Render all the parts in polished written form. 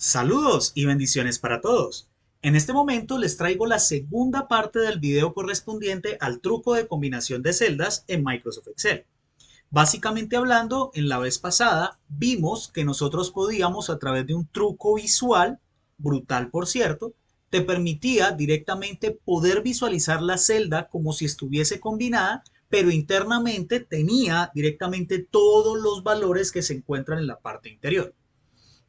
Saludos y bendiciones para todos. En este momento les traigo la segunda parte del video correspondiente al truco de combinación de celdas en Microsoft Excel. Básicamente hablando, en la vez pasada vimos que nosotros podíamos a través de un truco visual, brutal por cierto, te permitía directamente poder visualizar la celda como si estuviese combinada, pero internamente tenía directamente todos los valores que se encuentran en la parte interior.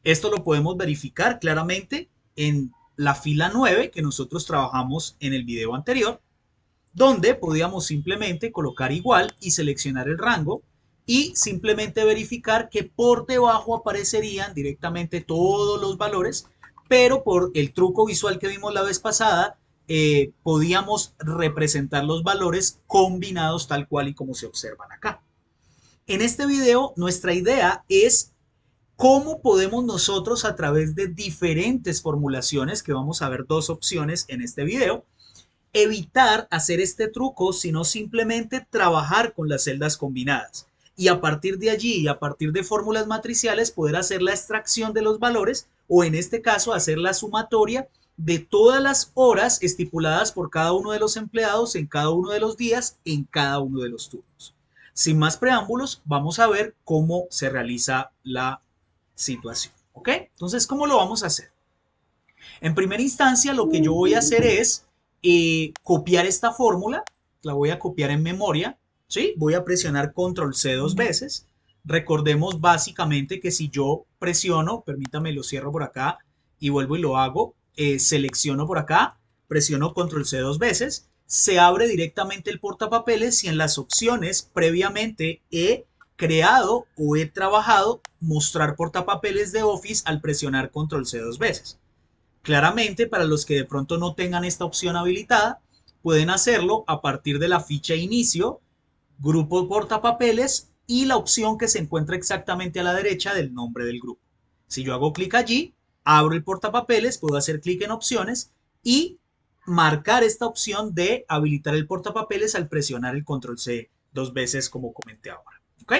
Esto lo podemos verificar claramente en la fila 9 que nosotros trabajamos en el video anterior, donde podíamos simplemente colocar igual y seleccionar el rango y simplemente verificar que por debajo aparecerían directamente todos los valores, pero por el truco visual que vimos la vez pasada, podíamos representar los valores combinados tal cual y como se observan acá. En este video, nuestra idea es cómo podemos nosotros a través de diferentes formulaciones, que vamos a ver dos opciones en este video, evitar hacer este truco, sino simplemente trabajar con las celdas combinadas. Y a partir de allí y a partir de fórmulas matriciales poder hacer la extracción de los valores o en este caso hacer la sumatoria de todas las horas estipuladas por cada uno de los empleados en cada uno de los días en cada uno de los turnos. Sin más preámbulos, vamos a ver cómo se realiza la situación. ¿Ok? Entonces, ¿cómo lo vamos a hacer? En primera instancia, lo que yo voy a hacer es copiar esta fórmula, la voy a copiar en memoria, ¿sí? Voy a presionar control C dos veces. Recordemos básicamente que si yo presiono, permítame, lo cierro por acá y vuelvo y lo hago, selecciono por acá, presiono control C dos veces, se abre directamente el portapapeles y en las opciones previamente he creado o he trabajado mostrar portapapeles de Office al presionar control C dos veces. Claramente, para los que de pronto no tengan esta opción habilitada, pueden hacerlo a partir de la ficha inicio, grupo portapapeles y la opción que se encuentra exactamente a la derecha del nombre del grupo. Si yo hago clic allí, abro el portapapeles, puedo hacer clic en opciones y marcar esta opción de habilitar el portapapeles al presionar el control C dos veces como comenté ahora. ¿Ok?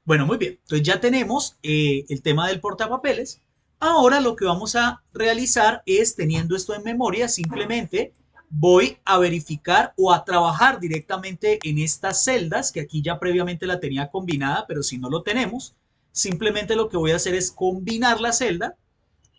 Bueno, muy bien. Entonces ya tenemos el tema del portapapeles. Ahora lo que vamos a realizar es, teniendo esto en memoria, simplemente voy a verificar o a trabajar directamente en estas celdas, que aquí ya previamente la tenía combinada, pero si no lo tenemos, simplemente lo que voy a hacer es combinar la celda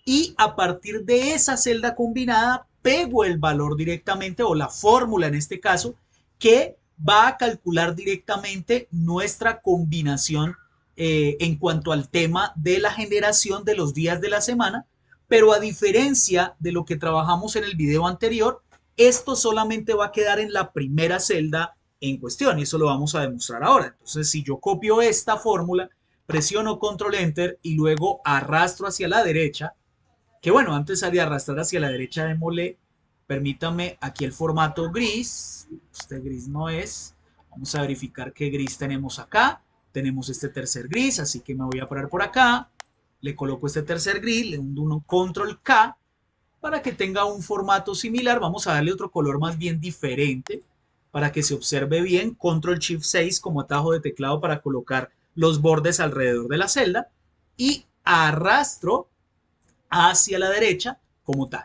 y a partir de esa celda combinada pego el valor directamente o la fórmula en este caso que va a calcular directamente nuestra combinación en cuanto al tema de la generación de los días de la semana, pero a diferencia de lo que trabajamos en el video anterior, esto solamente va a quedar en la primera celda en cuestión y eso lo vamos a demostrar ahora. Entonces, si yo copio esta fórmula, presiono control enter y luego arrastro hacia la derecha, que bueno, antes de arrastrar hacia la derecha, démosle, permítame aquí el formato gris, este gris no es, vamos a verificar qué gris tenemos acá, tenemos este tercer gris, así que me voy a parar por acá, le coloco este tercer gris, le doy un control K, para que tenga un formato similar, vamos a darle otro color más bien diferente, para que se observe bien, control shift 6 como atajo de teclado para colocar los bordes alrededor de la celda, y arrastro hacia la derecha como tal.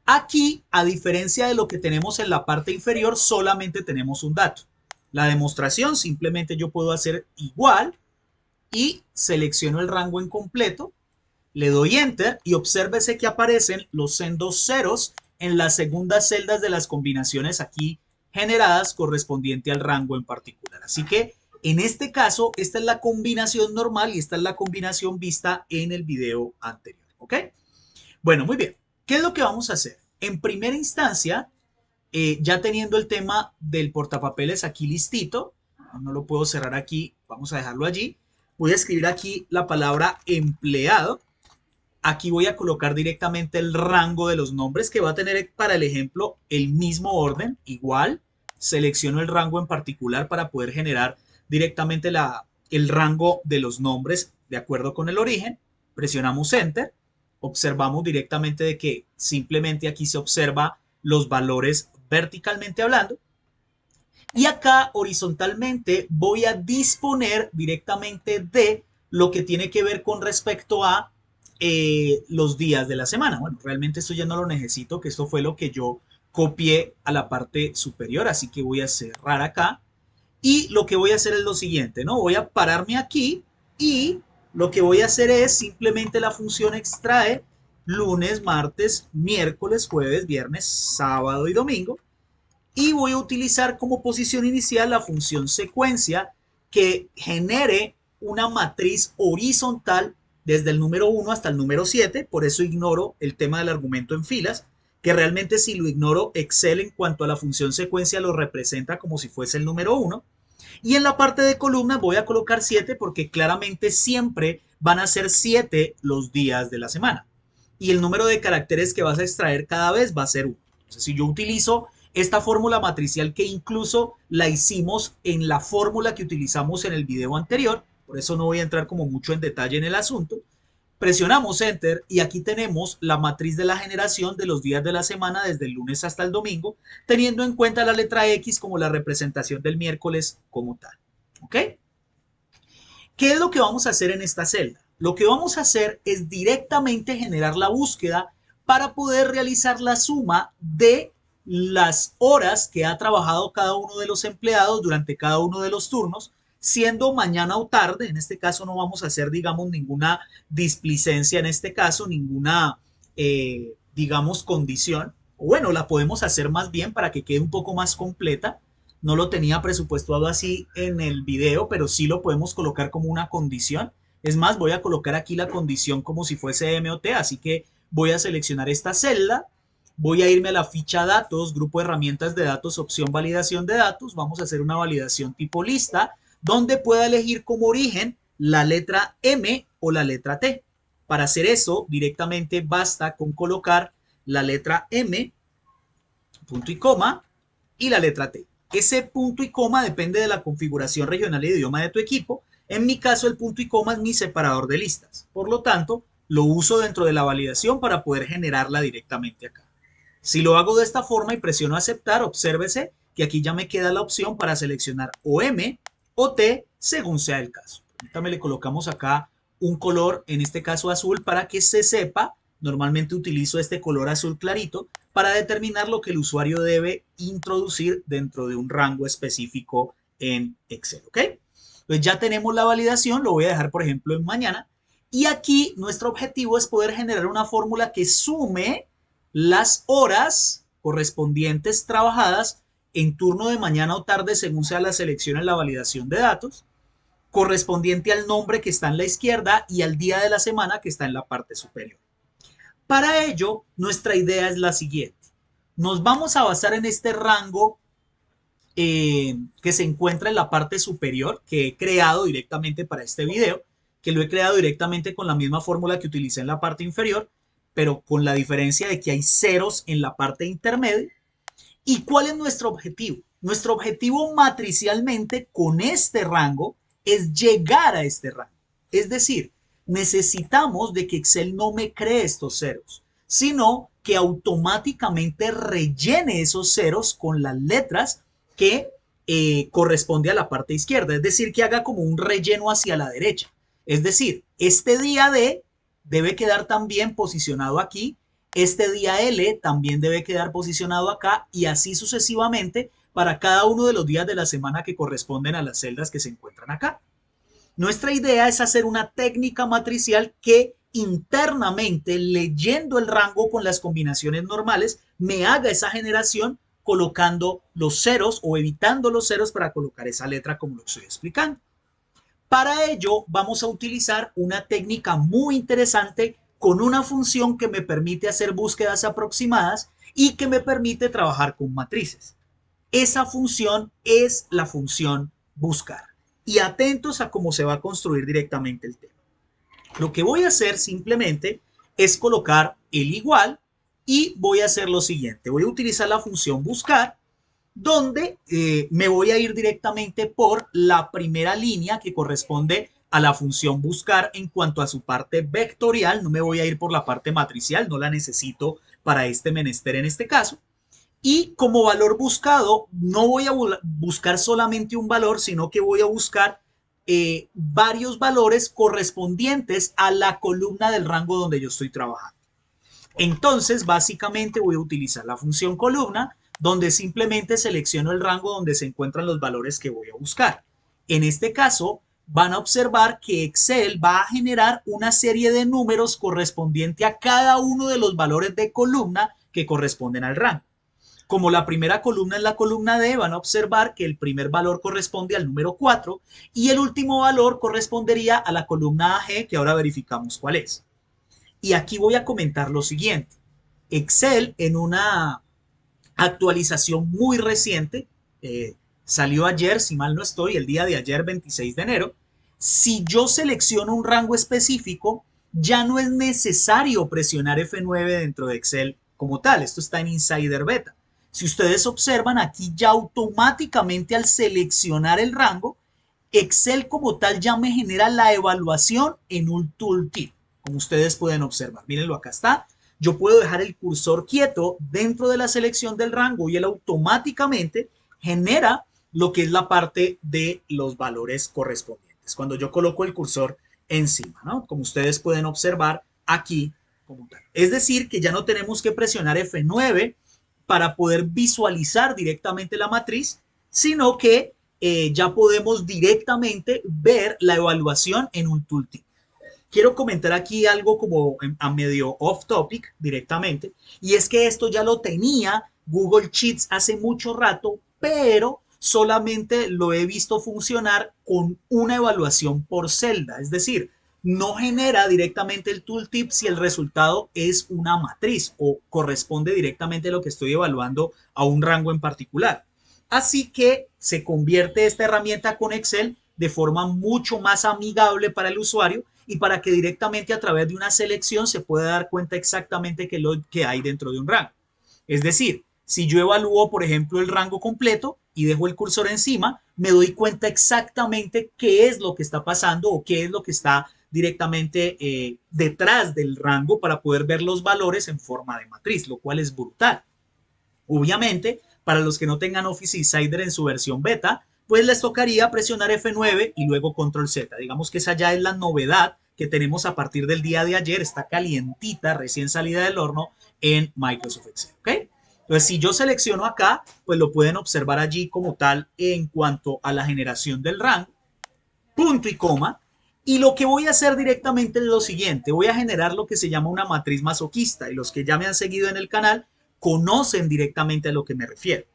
Aquí, a diferencia de lo que tenemos en la parte inferior, solamente tenemos un dato. La demostración simplemente yo puedo hacer igual y selecciono el rango en completo, le doy enter y obsérvese que aparecen los sendos ceros en las segundas celdas de las combinaciones aquí generadas correspondiente al rango en particular. Así que en este caso, esta es la combinación normal y esta es la combinación vista en el video anterior. ¿Ok? Bueno, muy bien. ¿Qué es lo que vamos a hacer? En primera instancia, ya teniendo el tema del portapapeles aquí listito, no lo puedo cerrar aquí, vamos a dejarlo allí. Voy a escribir aquí la palabra empleado. Aquí voy a colocar directamente el rango de los nombres que va a tener para el ejemplo el mismo orden, igual. Selecciono el rango en particular para poder generar directamente el rango de los nombres de acuerdo con el origen. Presionamos Enter. Observamos directamente de que simplemente aquí se observa los valores verticalmente hablando. Y acá horizontalmente voy a disponer directamente de lo que tiene que ver con respecto a los días de la semana. Bueno, realmente esto ya no lo necesito, que esto fue lo que yo copié a la parte superior, así que voy a cerrar acá. Y lo que voy a hacer es lo siguiente, ¿no? Voy a pararme aquí y lo que voy a hacer es simplemente la función extrae lunes, martes, miércoles, jueves, viernes, sábado y domingo. Y voy a utilizar como posición inicial la función secuencia que genere una matriz horizontal desde el número 1 hasta el número 7. Por eso ignoro el tema del argumento en filas, que realmente si lo ignoro, Excel en cuanto a la función secuencia lo representa como si fuese el número 1. Y en la parte de columnas voy a colocar 7 porque claramente siempre van a ser 7 los días de la semana. Y el número de caracteres que vas a extraer cada vez va a ser 1. Entonces, si yo utilizo esta fórmula matricial que incluso la hicimos en la fórmula que utilizamos en el video anterior, por eso no voy a entrar como mucho en detalle en el asunto, presionamos Enter y aquí tenemos la matriz de la generación de los días de la semana desde el lunes hasta el domingo, teniendo en cuenta la letra X como la representación del miércoles como tal. ¿Ok? ¿Qué es lo que vamos a hacer en esta celda? Lo que vamos a hacer es directamente generar la búsqueda para poder realizar la suma de las horas que ha trabajado cada uno de los empleados durante cada uno de los turnos, siendo mañana o tarde. En este caso no vamos a hacer, digamos, ninguna displicencia, en este caso, ninguna, digamos, condición. O bueno, la podemos hacer más bien para que quede un poco más completa. No lo tenía presupuestado así en el video, pero sí lo podemos colocar como una condición. Es más, voy a colocar aquí la condición como si fuese MOT, así que voy a seleccionar esta celda, voy a irme a la ficha datos, grupo de herramientas de datos, opción validación de datos, vamos a hacer una validación tipo lista, donde pueda elegir como origen la letra M o la letra T. Para hacer eso, directamente basta con colocar la letra M, punto y coma, y la letra T. Ese punto y coma depende de la configuración regional y de idioma de tu equipo. En mi caso, el punto y coma es mi separador de listas. Por lo tanto, lo uso dentro de la validación para poder generarla directamente acá. Si lo hago de esta forma y presiono aceptar, obsérvese que aquí ya me queda la opción para seleccionar o M o T según sea el caso. También le colocamos acá un color, en este caso azul, para que se sepa. Normalmente utilizo este color azul clarito para determinar lo que el usuario debe introducir dentro de un rango específico en Excel, ¿ok? Entonces ya tenemos la validación, lo voy a dejar por ejemplo en mañana, y aquí nuestro objetivo es poder generar una fórmula que sume las horas correspondientes trabajadas en turno de mañana o tarde según sea la selección en la validación de datos, correspondiente al nombre que está en la izquierda y al día de la semana que está en la parte superior. Para ello, nuestra idea es la siguiente. Nos vamos a basar en este rango que se encuentra en la parte superior, que he creado directamente para este video, que lo he creado directamente con la misma fórmula que utilicé en la parte inferior, pero con la diferencia de que hay ceros en la parte intermedia. ¿Y cuál es nuestro objetivo? Nuestro objetivo matricialmente con este rango es llegar a este rango. Es decir, necesitamos de que Excel no me cree estos ceros, sino que automáticamente rellene esos ceros con las letras que corresponde a la parte izquierda. Es decir, que haga como un relleno hacia la derecha. Es decir, este día D debe quedar también posicionado aquí, este día L también debe quedar posicionado acá y así sucesivamente para cada uno de los días de la semana que corresponden a las celdas que se encuentran acá. Nuestra idea es hacer una técnica matricial que internamente, leyendo el rango con las combinaciones normales, me haga esa generación colocando los ceros o evitando los ceros para colocar esa letra como lo estoy explicando. Para ello vamos a utilizar una técnica muy interesante con una función que me permite hacer búsquedas aproximadas y que me permite trabajar con matrices. Esa función es la función buscar. Y atentos a cómo se va a construir directamente el tema. Lo que voy a hacer simplemente es colocar el igual y voy a hacer lo siguiente. Voy a utilizar la función buscar donde me voy a ir directamente por la primera línea que corresponde a la función buscar en cuanto a su parte vectorial. No me voy a ir por la parte matricial, no la necesito para este menester en este caso. Y como valor buscado, no voy a buscar solamente un valor, sino que voy a buscar varios valores correspondientes a la columna del rango donde yo estoy trabajando. Entonces, básicamente voy a utilizar la función columna, donde simplemente selecciono el rango donde se encuentran los valores que voy a buscar. En este caso, van a observar que Excel va a generar una serie de números correspondiente a cada uno de los valores de columna que corresponden al rango. Como la primera columna es la columna D, van a observar que el primer valor corresponde al número 4 y el último valor correspondería a la columna AG, que ahora verificamos cuál es. Y aquí voy a comentar lo siguiente. Excel, en una actualización muy reciente, salió ayer, si mal no estoy, el día de ayer, 26 de enero. Si yo selecciono un rango específico, ya no es necesario presionar F9 dentro de Excel como tal. Esto está en Insider Beta. Si ustedes observan, aquí ya automáticamente al seleccionar el rango, Excel como tal ya me genera la evaluación en un tooltip, como ustedes pueden observar. Mírenlo, acá está. Yo puedo dejar el cursor quieto dentro de la selección del rango y él automáticamente genera lo que es la parte de los valores correspondientes. Cuando yo coloco el cursor encima, ¿no? Como ustedes pueden observar aquí como tal. Es decir, que ya no tenemos que presionar F9 para poder visualizar directamente la matriz, sino que ya podemos directamente ver la evaluación en un tooltip. Quiero comentar aquí algo como a medio off topic directamente, y es que esto ya lo tenía Google Sheets hace mucho rato, pero solamente lo he visto funcionar con una evaluación por celda, es decir, no genera directamente el tooltip si el resultado es una matriz o corresponde directamente a lo que estoy evaluando a un rango en particular. Así que se convierte esta herramienta con Excel de forma mucho más amigable para el usuario y para que directamente a través de una selección se pueda dar cuenta exactamente qué es lo que hay dentro de un rango. Es decir, si yo evalúo, por ejemplo, el rango completo y dejo el cursor encima, me doy cuenta exactamente qué es lo que está pasando o qué es lo que está directamente detrás del rango para poder ver los valores en forma de matriz, lo cual es brutal. Obviamente, para los que no tengan Office Insider en su versión beta, pues les tocaría presionar F9 y luego Control Z. Digamos que esa ya es la novedad que tenemos a partir del día de ayer, está calientita, recién salida del horno en Microsoft Excel, ¿ok? Entonces, si yo selecciono acá, pues lo pueden observar allí como tal en cuanto a la generación del rango, punto y coma. Y lo que voy a hacer directamente es lo siguiente, voy a generar lo que se llama una matriz masoquista y los que ya me han seguido en el canal conocen directamente a lo que me refiero.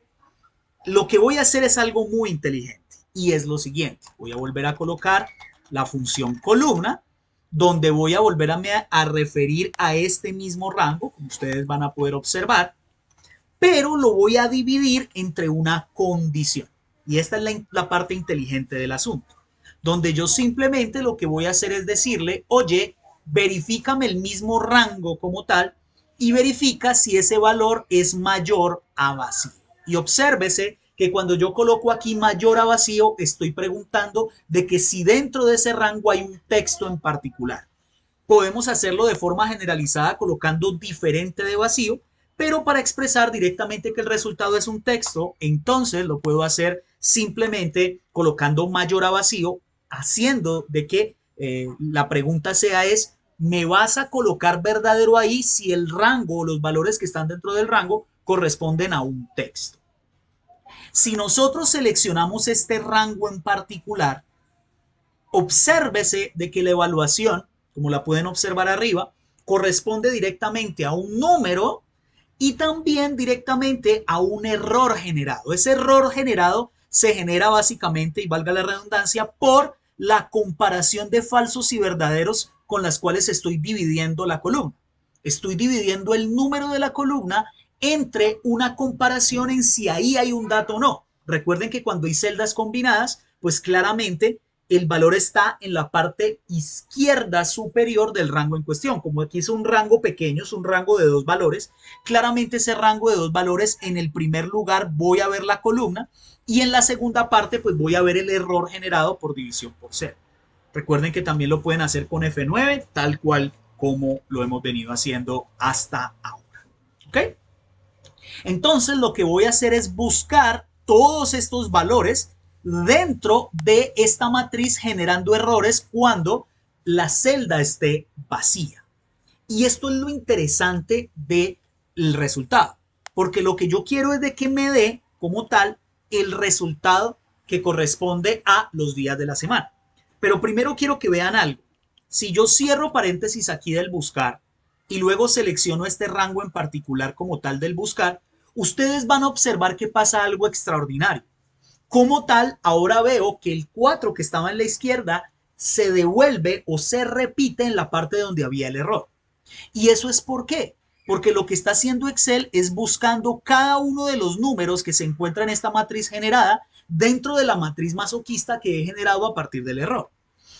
Lo que voy a hacer es algo muy inteligente y es lo siguiente, voy a volver a colocar la función columna donde voy a volver a referir a este mismo rango, como ustedes van a poder observar, pero lo voy a dividir entre una condición. Y esta es la parte inteligente del asunto, donde yo simplemente lo que voy a hacer es decirle, oye, verifícame el mismo rango como tal y verifica si ese valor es mayor a vacío. Y obsérvese que cuando yo coloco aquí mayor a vacío, estoy preguntando de que si dentro de ese rango hay un texto en particular. Podemos hacerlo de forma generalizada colocando diferente de vacío, pero para expresar directamente que el resultado es un texto, entonces lo puedo hacer simplemente colocando mayor a vacío, haciendo de que la pregunta sea es, ¿me vas a colocar verdadero ahí si el rango o los valores que están dentro del rango corresponden a un texto? Si nosotros seleccionamos este rango en particular, obsérvese de que la evaluación, como la pueden observar arriba, corresponde directamente a un número y también directamente a un error generado. Ese error generado se genera básicamente, y valga la redundancia, por la comparación de falsos y verdaderos con las cuales estoy dividiendo la columna. Estoy dividiendo el número de la columna entre una comparación en si ahí hay un dato o no. Recuerden que cuando hay celdas combinadas, pues claramente el valor está en la parte izquierda superior del rango en cuestión. Como aquí es un rango pequeño, es un rango de dos valores, claramente ese rango de dos valores en el primer lugar voy a ver la columna y en la segunda parte pues voy a ver el error generado por división por cero. Recuerden que también lo pueden hacer con F9, tal cual como lo hemos venido haciendo hasta ahora. ¿Ok? Entonces lo que voy a hacer es buscar todos estos valores dentro de esta matriz generando errores cuando la celda esté vacía. Y esto es lo interesante del resultado, porque lo que yo quiero es de que me dé como tal el resultado que corresponde a los días de la semana. Pero primero quiero que vean algo. Si yo cierro paréntesis aquí del buscar y luego selecciono este rango en particular como tal del buscar, ustedes van a observar que pasa algo extraordinario. Como tal, ahora veo que el 4 que estaba en la izquierda se devuelve o se repite en la parte donde había el error. ¿Y eso es por qué? Porque lo que está haciendo Excel es buscando cada uno de los números que se encuentran en esta matriz generada dentro de la matriz masoquista que he generado a partir del error.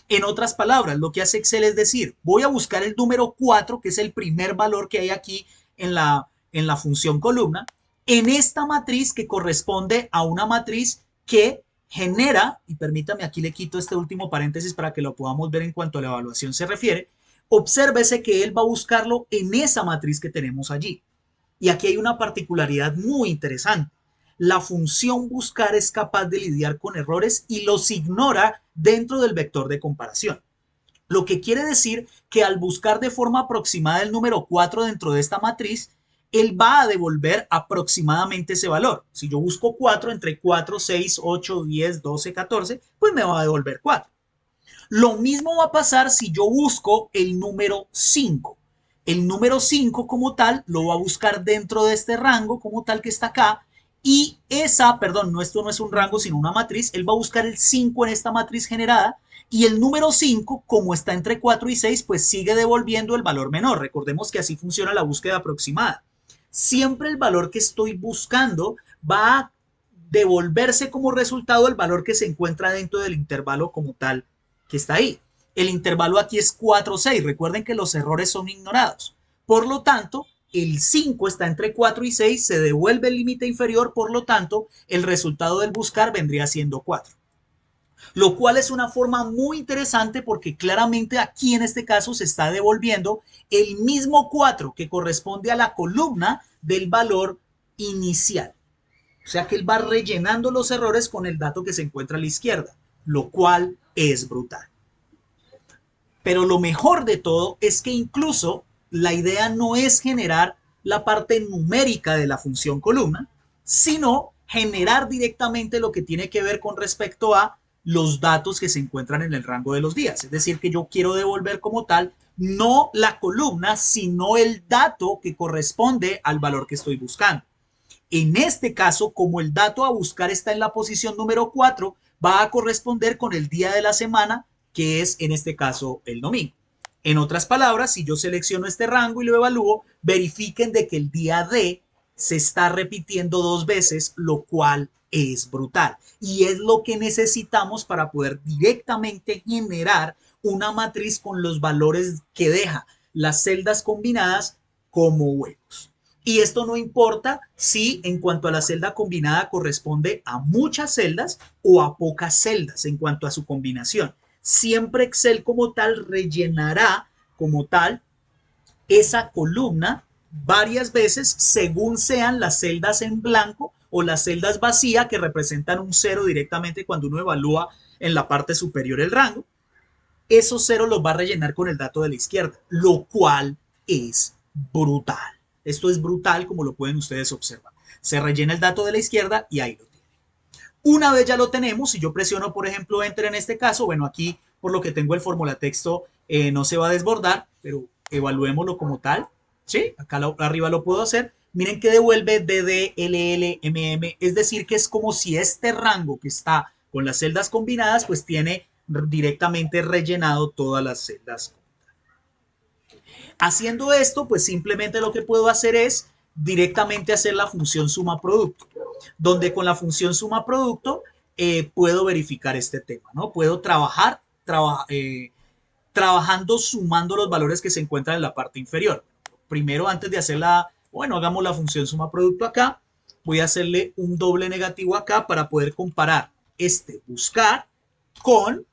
En otras palabras, lo que hace Excel es decir, voy a buscar el número 4, que es el primer valor que hay aquí en la función columna, en esta matriz que corresponde a una matriz que genera, y permítame aquí le quito este último paréntesis para que lo podamos ver en cuanto a la evaluación se refiere, obsérvese que él va a buscarlo en esa matriz que tenemos allí. Y aquí hay una particularidad muy interesante. La función buscar es capaz de lidiar con errores y los ignora dentro del vector de comparación. Lo que quiere decir que al buscar de forma aproximada el número 4 dentro de esta matriz, él va a devolver aproximadamente ese valor. Si yo busco 4 entre 4, 6, 8, 10, 12, 14, pues me va a devolver 4. Lo mismo va a pasar si yo busco el número 5. El número 5 como tal lo va a buscar dentro de este rango como tal que está acá y perdón, no, esto no es un rango sino una matriz, él va a buscar el 5 en esta matriz generada y el número 5 como está entre 4 y 6 pues sigue devolviendo el valor menor. Recordemos que así funciona la búsqueda aproximada. Siempre el valor que estoy buscando va a devolverse como resultado el valor que se encuentra dentro del intervalo como tal que está ahí. El intervalo aquí es 4, 6. Recuerden que los errores son ignorados. Por lo tanto, el 5 está entre 4 y 6, se devuelve el límite inferior, por lo tanto, el resultado del buscar vendría siendo 4. Lo cual es una forma muy interesante porque claramente aquí en este caso se está devolviendo el mismo 4 que corresponde a la columna del valor inicial. O sea que él va rellenando los errores con el dato que se encuentra a la izquierda, lo cual es brutal. Pero lo mejor de todo es que incluso la idea no es generar la parte numérica de la función columna, sino generar directamente lo que tiene que ver con respecto a los datos que se encuentran en el rango de los días. Es decir, que yo quiero devolver como tal no la columna, sino el dato que corresponde al valor que estoy buscando. En este caso, como el dato a buscar está en la posición número 4, va a corresponder con el día de la semana, que es en este caso el domingo. En otras palabras, si yo selecciono este rango y lo evalúo, verifiquen de que el día D se está repitiendo 2 veces, lo cual es brutal. Y es lo que necesitamos para poder directamente generar una matriz con los valores que deja las celdas combinadas como huecos. Y esto no importa si en cuanto a la celda combinada corresponde a muchas celdas o a pocas celdas en cuanto a su combinación. Siempre Excel como tal rellenará como tal esa columna varias veces según sean las celdas en blanco o las celdas vacías que representan un 0 directamente cuando uno evalúa en la parte superior el rango. Esos ceros los va a rellenar con el dato de la izquierda, lo cual es brutal. Esto es brutal como lo pueden ustedes observar. Se rellena el dato de la izquierda y ahí lo tienen. Una vez ya lo tenemos, si yo presiono, por ejemplo, Enter en este caso, bueno, aquí por lo que tengo el fórmula texto no se va a desbordar, pero evaluémoslo como tal. ¿Sí? Acá arriba lo puedo hacer. Miren que devuelve DD, LL, MM, es decir, que es como si este rango que está con las celdas combinadas, pues tiene directamente rellenado todas las celdas. Haciendo esto, pues simplemente lo que puedo hacer es directamente hacer la función suma producto, donde con la función suma producto puedo verificar este tema, ¿no? Puedo trabajando sumando los valores que se encuentran en la parte inferior. Primero, antes de hacerla, bueno, hagamos la función suma producto acá, voy a hacerle un doble negativo acá para poder comparar este buscar con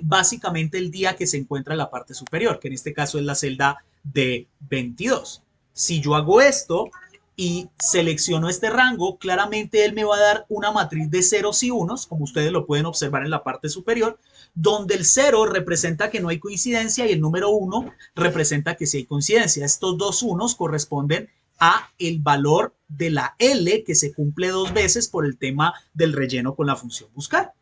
básicamente el día que se encuentra en la parte superior, que en este caso es la celda de 22. Si yo hago esto y selecciono este rango, claramente él me va a dar una matriz de ceros y unos, como ustedes lo pueden observar en la parte superior, donde el 0 representa que no hay coincidencia y el número 1 representa que sí hay coincidencia. Estos dos unos corresponden a el valor de la L que se cumple dos veces por el tema del relleno con la función buscar.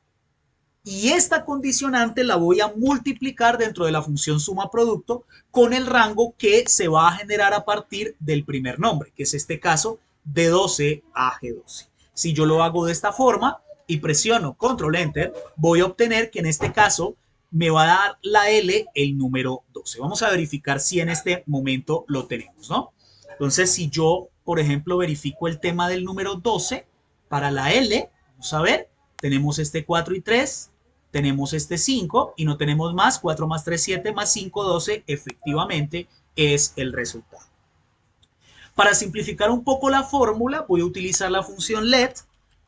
Y esta condicionante la voy a multiplicar dentro de la función suma producto con el rango que se va a generar a partir del primer nombre, que es este caso D12 a G12. Si yo lo hago de esta forma y presiono control enter, voy a obtener que en este caso me va a dar la L el número 12. Vamos a verificar si en este momento lo tenemos, ¿no? Entonces, si yo, por ejemplo, verifico el tema del número 12 para la L, vamos a ver, tenemos este 4 y 3, tenemos este 5 y no tenemos más. 4 más 3, 7 más 5, 12. Efectivamente es el resultado. Para simplificar un poco la fórmula, voy a utilizar la función let,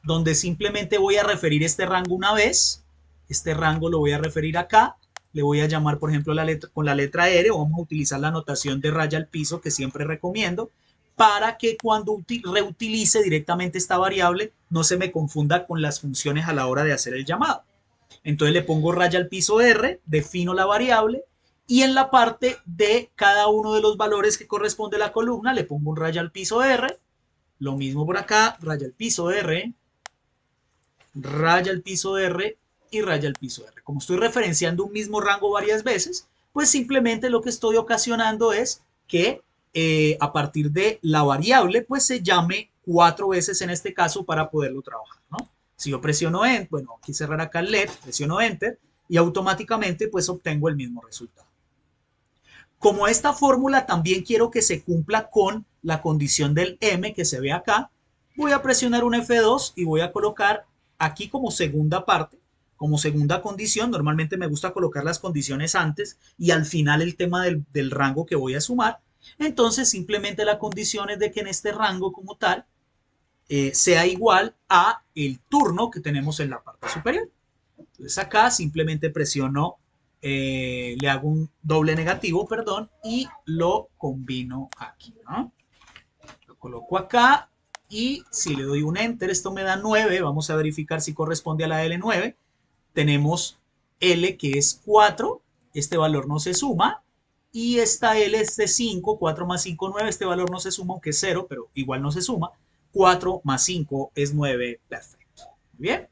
donde simplemente voy a referir este rango una vez. Este rango lo voy a referir acá. Le voy a llamar, por ejemplo, con la letra R. Vamos a utilizar la notación de raya al piso que siempre recomiendo, para que cuando reutilice directamente esta variable no se me confunda con las funciones a la hora de hacer el llamado. Entonces le pongo raya al piso R, defino la variable y en la parte de cada uno de los valores que corresponde a la columna le pongo un raya al piso R. Lo mismo por acá, raya al piso R, raya al piso R y raya al piso R. Como estoy referenciando un mismo rango varias veces, pues simplemente lo que estoy ocasionando es que a partir de la variable pues se llame 4 veces en este caso para poderlo trabajar, ¿no? Si yo presiono Enter, bueno, aquí cerrar acá el LED, presiono Enter y automáticamente pues obtengo el mismo resultado. Como esta fórmula también quiero que se cumpla con la condición del M que se ve acá, voy a presionar un F2 y voy a colocar aquí como segunda parte, como segunda condición. Normalmente me gusta colocar las condiciones antes y al final el tema del rango que voy a sumar. Entonces simplemente la condición es de que en este rango como tal sea igual a el turno que tenemos en la parte superior. Entonces acá simplemente presiono, le hago un doble negativo, perdón, y lo combino aquí, ¿no? Lo coloco acá y si le doy un enter, esto me da 9. Vamos a verificar si corresponde a la L9. Tenemos L que es 4, este valor no se suma, y esta L es de 5, 4 más 5, 9, este valor no se suma, aunque es 0, pero igual no se suma. 4 más 5 es 9, perfecto. Bien.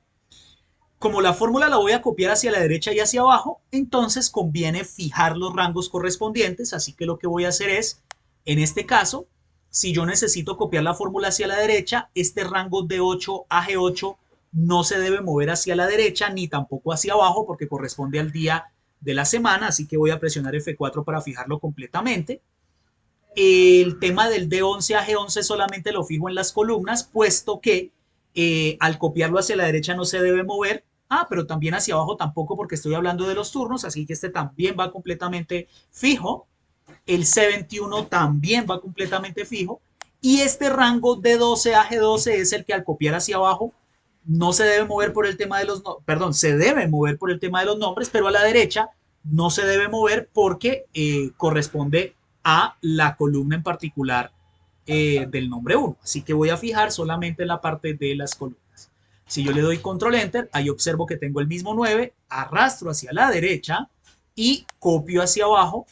Como la fórmula la voy a copiar hacia la derecha y hacia abajo, entonces conviene fijar los rangos correspondientes, así que lo que voy a hacer es, en este caso, si yo necesito copiar la fórmula hacia la derecha, este rango de 8 a G8 no se debe mover hacia la derecha ni tampoco hacia abajo porque corresponde al día de la semana, así que voy a presionar F4 para fijarlo completamente. El tema del D11 a G11 solamente lo fijo en las columnas, puesto que al copiarlo hacia la derecha no se debe mover. Pero también hacia abajo tampoco porque estoy hablando de los turnos, así que este también va completamente fijo. El C21 también va completamente fijo. Y este rango de 12 a G12 es el que al copiar hacia abajo no se debe mover por el tema de los, perdón, se debe mover por el tema de los nombres, pero a la derecha no se debe mover porque corresponde a la columna en particular del nombre 1. Así que voy a fijar solamente la parte de las columnas. Si yo le doy control enter, ahí observo que tengo el mismo 9, arrastro hacia la derecha y copio hacia abajo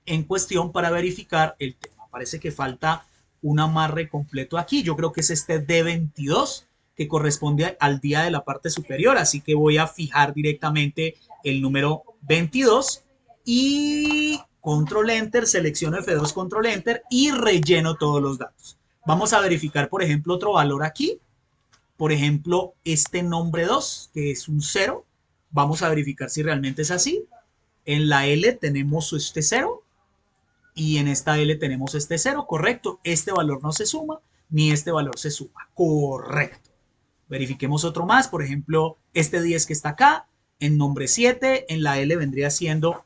en cuestión para verificar el tema. Parece que falta un amarre completo aquí. Yo creo que es este D22 que corresponde al día de la parte superior. Así que voy a fijar directamente el número 22 y control enter, selecciono F2, control enter y relleno todos los datos. Vamos a verificar, por ejemplo, otro valor aquí. Por ejemplo, este nombre 2, que es un 0. Vamos a verificar si realmente es así. En la L tenemos este 0 y en esta L tenemos este 0, correcto. Este valor no se suma, ni este valor se suma, correcto. Verifiquemos otro más, por ejemplo, este 10 que está acá, en nombre 7, en la L vendría siendo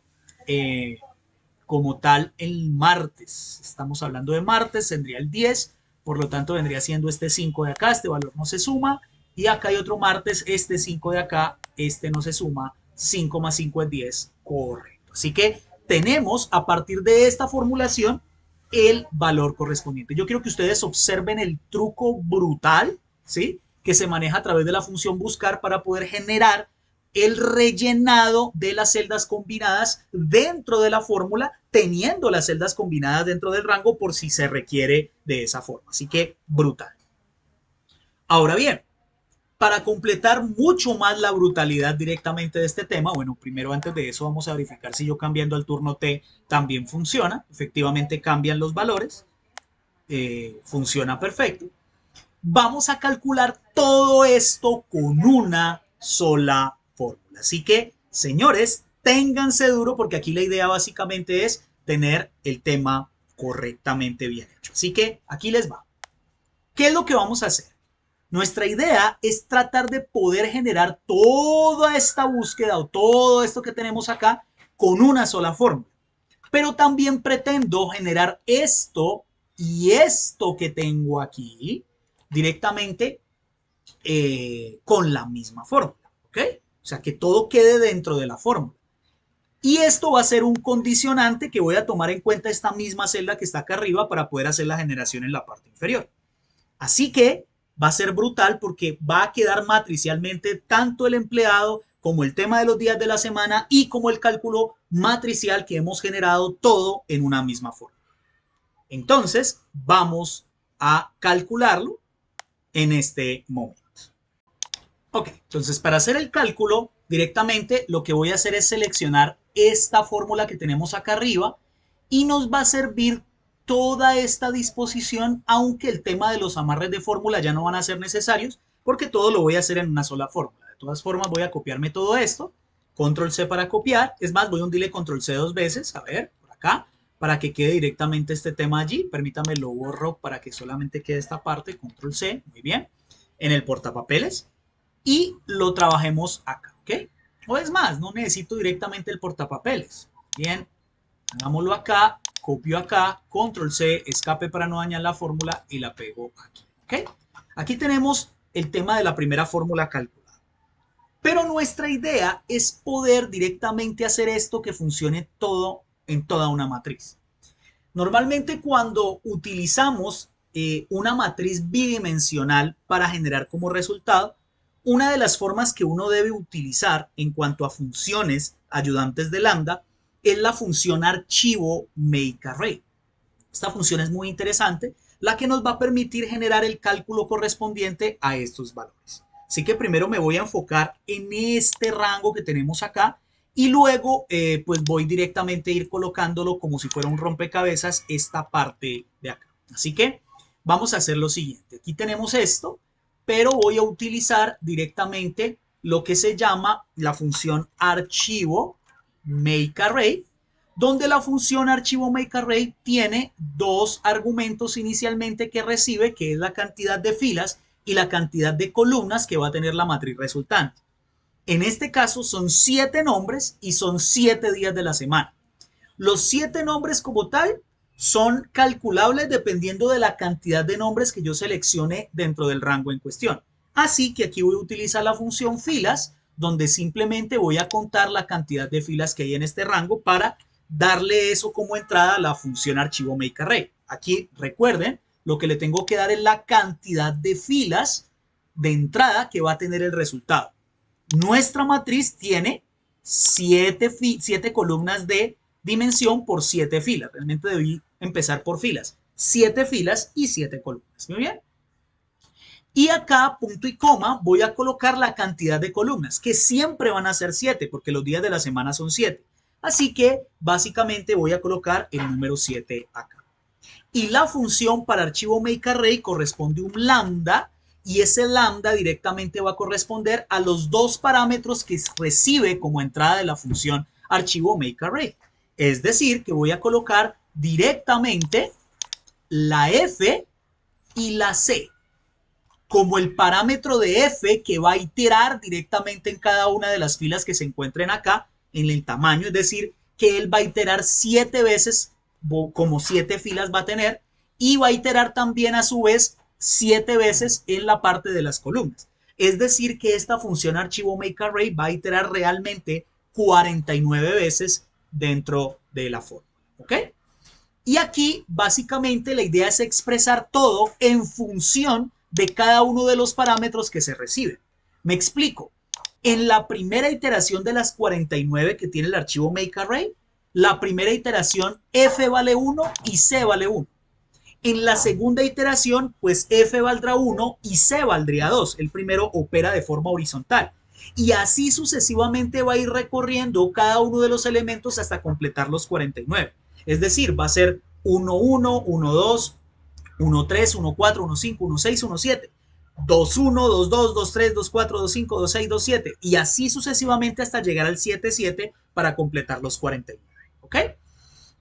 como tal el martes. Estamos hablando de martes, tendría el 10, por lo tanto vendría siendo este 5 de acá, este valor no se suma. Y acá hay otro martes, este 5 de acá, este no se suma, 5 más 5 es 10, correcto. Así que tenemos a partir de esta formulación el valor correspondiente. Yo quiero que ustedes observen el truco brutal, ¿sí?, que se maneja a través de la función buscar para poder generar el rellenado de las celdas combinadas dentro de la fórmula, teniendo las celdas combinadas dentro del rango por si se requiere de esa forma. Así que brutal. Ahora bien, para completar mucho más la brutalidad directamente de este tema, bueno, primero antes de eso vamos a verificar si yo cambiando al turno T también funciona. Efectivamente cambian los valores, funciona perfecto. Vamos a calcular todo esto con una sola fórmula. Así que, señores, ténganse duro porque aquí la idea básicamente es tener el tema correctamente bien hecho. Así que aquí les va. ¿Qué es lo que vamos a hacer? Nuestra idea es tratar de poder generar toda esta búsqueda o todo esto que tenemos acá con una sola fórmula. Pero también pretendo generar esto y esto que tengo aquí directamente con la misma fórmula, ¿ok? O sea, que todo quede dentro de la fórmula. Y esto va a ser un condicionante que voy a tomar en cuenta esta misma celda que está acá arriba para poder hacer la generación en la parte inferior. Así que va a ser brutal porque va a quedar matricialmente tanto el empleado como el tema de los días de la semana y como el cálculo matricial que hemos generado todo en una misma forma. Entonces, vamos a calcularlo en este momento. Ok, entonces para hacer el cálculo directamente lo que voy a hacer es seleccionar esta fórmula que tenemos acá arriba y nos va a servir toda esta disposición, aunque el tema de los amarres de fórmula ya no van a ser necesarios porque todo lo voy a hacer en una sola fórmula. De todas formas voy a copiarme todo esto, control C para copiar, es más voy a hundirle control C dos veces, a ver, por acá, para que quede directamente este tema allí, permítame lo borro para que solamente quede esta parte, control C, muy bien, en el portapapeles y lo trabajemos acá, ¿ok? O es más, no necesito directamente el portapapeles. Bien, hagámoslo acá, copio acá, control C, escape para no dañar la fórmula y la pego aquí, ¿ok? Aquí tenemos el tema de la primera fórmula calculada. Pero nuestra idea es poder directamente hacer esto que funcione todo en toda una matriz. Normalmente cuando utilizamos una matriz bidimensional para generar como resultado, una de las formas que uno debe utilizar en cuanto a funciones ayudantes de lambda es la función archivo makeArray. Esta función es muy interesante, la que nos va a permitir generar el cálculo correspondiente a estos valores. Así que primero me voy a enfocar en este rango que tenemos acá y luego pues voy directamente a ir colocándolo como si fuera un rompecabezas esta parte de acá. Así que vamos a hacer lo siguiente. Aquí tenemos esto, pero voy a utilizar directamente lo que se llama la función archivo makeArray, donde la función archivo makeArray tiene dos argumentos inicialmente que recibe, que es la cantidad de filas y la cantidad de columnas que va a tener la matriz resultante. En este caso son 7 nombres y son 7 días de la semana. Los 7 nombres como tal son calculables dependiendo de la cantidad de nombres que yo seleccione dentro del rango en cuestión. Así que aquí voy a utilizar la función filas, donde simplemente voy a contar la cantidad de filas que hay en este rango para darle eso como entrada a la función archivo makeArray. Aquí recuerden, lo que le tengo que dar es la cantidad de filas de entrada que va a tener el resultado. Nuestra matriz tiene 7 columnas de dimensión por 7 filas. Realmente debí empezar por filas. 7 filas y 7 columnas. Muy bien. Y acá, punto y coma, voy a colocar la cantidad de columnas, que siempre van a ser 7, porque los días de la semana son 7. Así que, básicamente, voy a colocar el número 7 acá. Y la función para archivo makeArray corresponde un lambda, y ese lambda directamente va a corresponder a los dos parámetros que recibe como entrada de la función archivo makeArray. Es decir, que voy a colocar directamente la F y la C como el parámetro de F que va a iterar directamente en cada una de las filas que se encuentren acá en el tamaño, es decir, que él va a iterar 7 veces, como 7 filas va a tener, y va a iterar también a su vez 7 veces en la parte de las columnas. Es decir, que esta función archivo makeArray va a iterar realmente 49 veces dentro de la fórmula. ¿Ok? Y aquí básicamente la idea es expresar todo en función de cada uno de los parámetros que se reciben. Me explico. En la primera iteración de las 49 que tiene el archivo makeArray, la primera iteración f vale 1 y c vale 1. En la segunda iteración, pues f valdrá 1 y c valdría 2. El primero opera de forma horizontal. Y así sucesivamente va a ir recorriendo cada uno de los elementos hasta completar los 49. Es decir, va a ser 1, 1, 1, 2, 1, 3, 1, 4, 1, 5, 1, 6, 1, 7. 2, 1, 2, 2, 2, 3, 2, 4, 2, 5, 2, 6, 2, 7. Y así sucesivamente hasta llegar al 7, 7 para completar los 49. ¿Ok?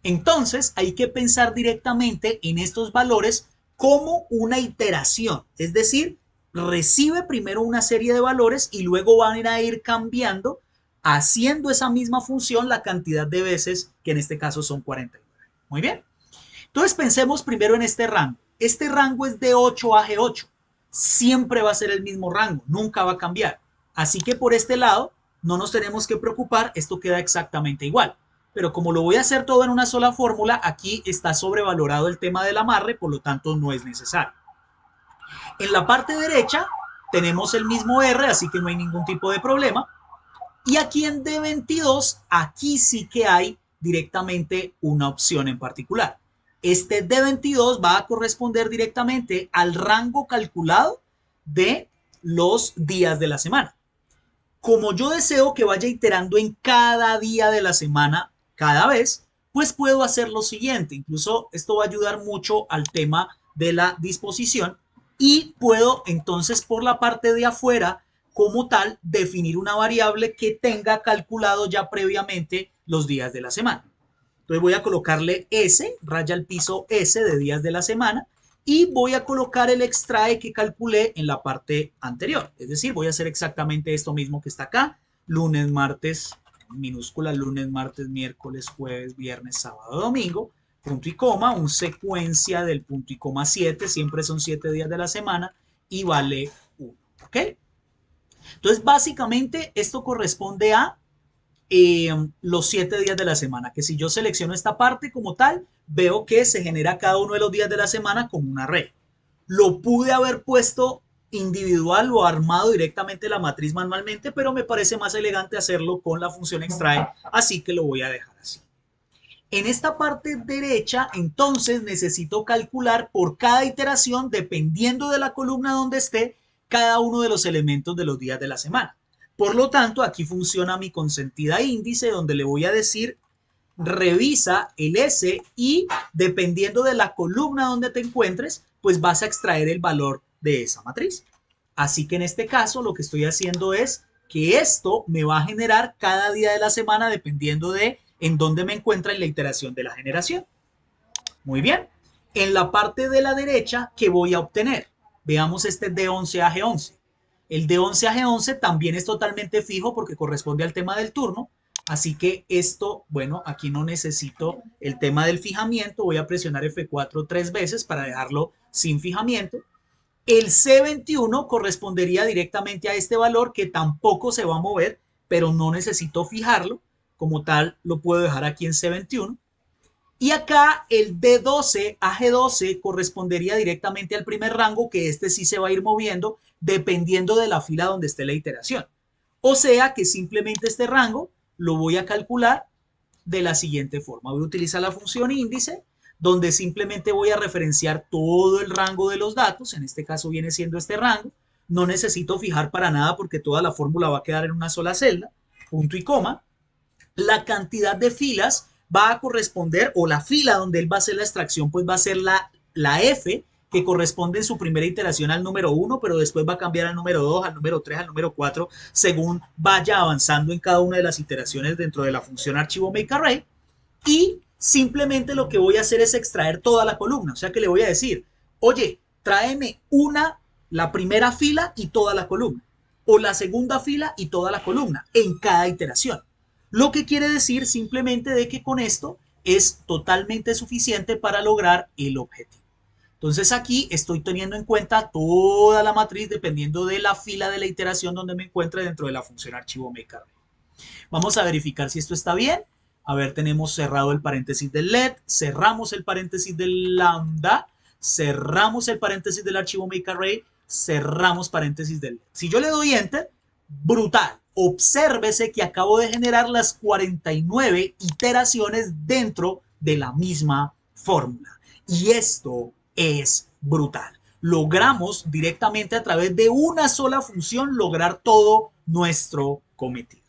Entonces hay que pensar directamente en estos valores como una iteración, es decir, recibe primero una serie de valores y luego van a ir cambiando, haciendo esa misma función la cantidad de veces, que en este caso son 49. Muy bien. Entonces pensemos primero en este rango. Este rango es de 8 a G8. Siempre va a ser el mismo rango, nunca va a cambiar. Así que por este lado no nos tenemos que preocupar, esto queda exactamente igual. Pero como lo voy a hacer todo en una sola fórmula, aquí está sobrevalorado el tema del amarre, por lo tanto no es necesario. En la parte derecha tenemos el mismo R, así que no hay ningún tipo de problema. Y aquí en D22, aquí sí que hay directamente una opción en particular. Este D22 va a corresponder directamente al rango calculado de los días de la semana. Como yo deseo que vaya iterando en cada día de la semana, cada vez, pues puedo hacer lo siguiente. Incluso esto va a ayudar mucho al tema de la disposición y puedo entonces por la parte de afuera como tal definir una variable que tenga calculado ya previamente los días de la semana. Entonces voy a colocarle S, raya al piso S de días de la semana y voy a colocar el extrae que calculé en la parte anterior. Es decir, voy a hacer exactamente esto mismo que está acá. Lunes, martes, minúscula, lunes, martes, miércoles, jueves, viernes, sábado, domingo, punto y coma, un secuencia del punto y coma 7, siempre son 7 días de la semana y vale 1. ¿Ok? Entonces, básicamente, esto corresponde a los 7 días de la semana, que si yo selecciono esta parte como tal, veo que se genera cada uno de los días de la semana como un array. Lo pude haber puesto individual o armado directamente la matriz manualmente, pero me parece más elegante hacerlo con la función extrae, así que lo voy a dejar así. En esta parte derecha, entonces necesito calcular por cada iteración, dependiendo de la columna donde esté, cada uno de los elementos de los días de la semana. Por lo tanto, aquí funciona mi consentida índice, donde le voy a decir, revisa el S y dependiendo de la columna donde te encuentres, pues vas a extraer el valor de esa matriz. Así que en este caso, lo que estoy haciendo es que esto me va a generar cada día de la semana dependiendo de en dónde me encuentra en la iteración de la generación. Muy bien. En la parte de la derecha, ¿qué voy a obtener? Veamos este D11 a G11. El D11 a G11 también es totalmente fijo porque corresponde al tema del turno. Así que esto, bueno, aquí no necesito el tema del fijamiento. Voy a presionar F4 3 veces para dejarlo sin fijamiento. El C21 correspondería directamente a este valor que tampoco se va a mover, pero no necesito fijarlo. Como tal, lo puedo dejar aquí en C21. Y acá el D12 a G12 correspondería directamente al primer rango, que este sí se va a ir moviendo dependiendo de la fila donde esté la iteración. O sea que simplemente este rango lo voy a calcular de la siguiente forma. Voy a utilizar la función índice, donde simplemente voy a referenciar todo el rango de los datos. En este caso viene siendo este rango. No necesito fijar para nada porque toda la fórmula va a quedar en una sola celda. Punto y coma. La cantidad de filas va a corresponder, o la fila donde él va a hacer la extracción, pues va a ser la F, que corresponde en su primera iteración al número 1, pero después va a cambiar al número 2, al número 3, al número 4, según vaya avanzando en cada una de las iteraciones dentro de la función archivo makeArray. Y simplemente lo que voy a hacer es extraer toda la columna. O sea que le voy a decir, oye, tráeme la primera fila y toda la columna. O la segunda fila y toda la columna en cada iteración. Lo que quiere decir simplemente de que con esto es totalmente suficiente para lograr el objetivo. Entonces aquí estoy teniendo en cuenta toda la matriz dependiendo de la fila de la iteración donde me encuentre dentro de la función archivo makeArray. Vamos a verificar si esto está bien. A ver, tenemos cerrado el paréntesis del LED, cerramos el paréntesis del lambda, cerramos el paréntesis del archivo makeArray, cerramos paréntesis del LED. Si yo le doy enter, brutal. Obsérvese que acabo de generar las 49 iteraciones dentro de la misma fórmula. Y esto es brutal. Logramos directamente a través de una sola función lograr todo nuestro cometido.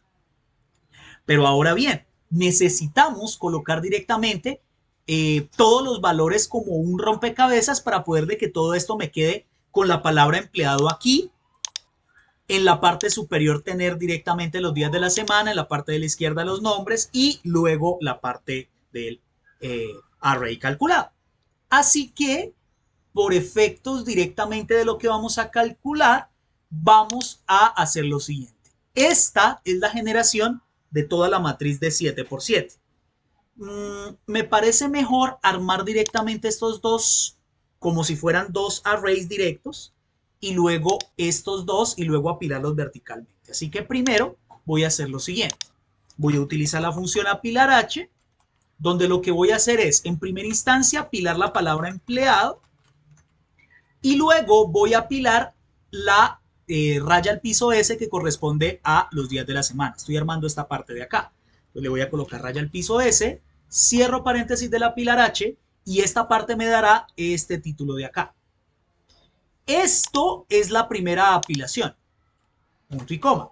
Pero ahora bien, necesitamos colocar directamente todos los valores como un rompecabezas para poder de que todo esto me quede con la palabra empleado aquí. En la parte superior tener directamente los días de la semana, en la parte de la izquierda los nombres y luego la parte del array calculado. Así que, por efectos directamente de lo que vamos a calcular, vamos a hacer lo siguiente. Esta es la generación de toda la matriz de 7 por 7. Me parece mejor armar directamente estos dos como si fueran dos arrays directos y luego estos dos y luego apilarlos verticalmente. Así que primero voy a hacer lo siguiente. Voy a utilizar la función apilar h, donde lo que voy a hacer es, en primera instancia, apilar la palabra empleado y luego voy a apilar la raya al piso S que corresponde a los días de la semana. Estoy armando esta parte de acá. Entonces le voy a colocar raya al piso S, cierro paréntesis de la pilar H y esta parte me dará este título de acá. Esto es la primera apilación. Punto y coma.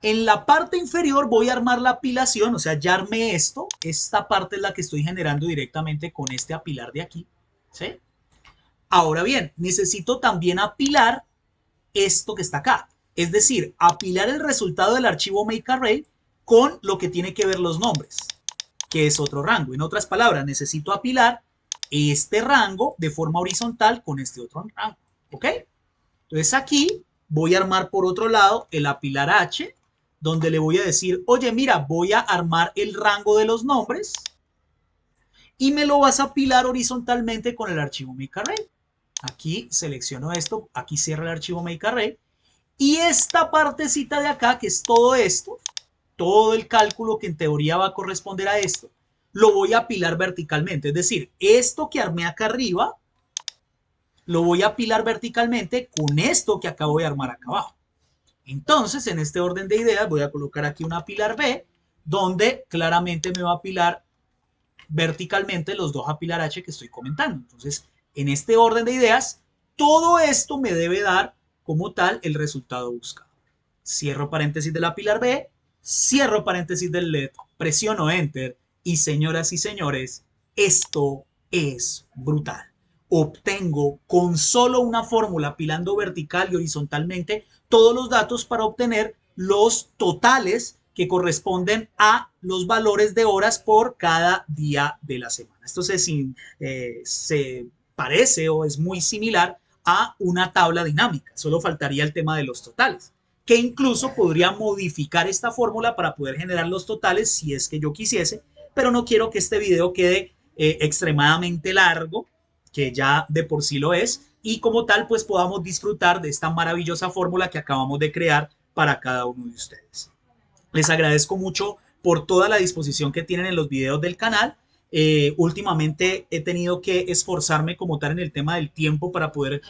En la parte inferior voy a armar la apilación, o sea, ya armé esto. Esta parte es la que estoy generando directamente con este apilar de aquí. ¿Sí? Ahora bien, necesito también apilar esto que está acá. Es decir, apilar el resultado del archivo makeArray con lo que tiene que ver los nombres, que es otro rango. En otras palabras, necesito apilar este rango de forma horizontal con este otro rango. ¿Ok? Entonces aquí voy a armar por otro lado el apilar H, donde le voy a decir, oye, mira, voy a armar el rango de los nombres y me lo vas a apilar horizontalmente con el archivo makeArray. Aquí selecciono esto, aquí cierro el archivo makeArray y esta partecita de acá, que es todo esto, todo el cálculo que en teoría va a corresponder a esto, lo voy a apilar verticalmente. Es decir, esto que armé acá arriba, lo voy a apilar verticalmente con esto que acabo de armar acá abajo. Entonces, en este orden de ideas, voy a colocar aquí una apilar B, donde claramente me va a apilar verticalmente los dos apilar H que estoy comentando. Entonces, en este orden de ideas, todo esto me debe dar como tal el resultado buscado. Cierro paréntesis de la pilar B, cierro paréntesis del LED, presiono Enter y señoras y señores, esto es brutal. Obtengo con solo una fórmula apilando vertical y horizontalmente todos los datos para obtener los totales que corresponden a los valores de horas por cada día de la semana. Esto se parece o es muy similar a una tabla dinámica, solo faltaría el tema de los totales, que incluso podría modificar esta fórmula para poder generar los totales si es que yo quisiese, pero no quiero que este video quede extremadamente largo, que ya de por sí lo es, y como tal pues podamos disfrutar de esta maravillosa fórmula que acabamos de crear para cada uno de ustedes. Les agradezco mucho por toda la disposición que tienen en los videos del canal. Últimamente he tenido que esforzarme como tal en el tema del tiempo para poder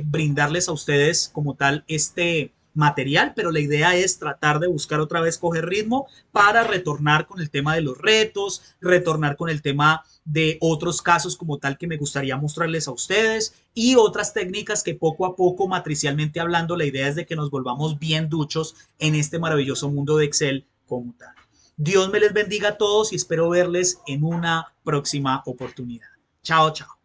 brindarles a ustedes como tal este material, pero la idea es tratar de buscar otra vez coger ritmo para retornar con el tema de los retos, retornar con el tema de otros casos como tal que me gustaría mostrarles a ustedes y otras técnicas que poco a poco, matricialmente hablando, la idea es de que nos volvamos bien duchos en este maravilloso mundo de Excel como tal. Dios me les bendiga a todos y espero verles en una próxima oportunidad. Chao, chao.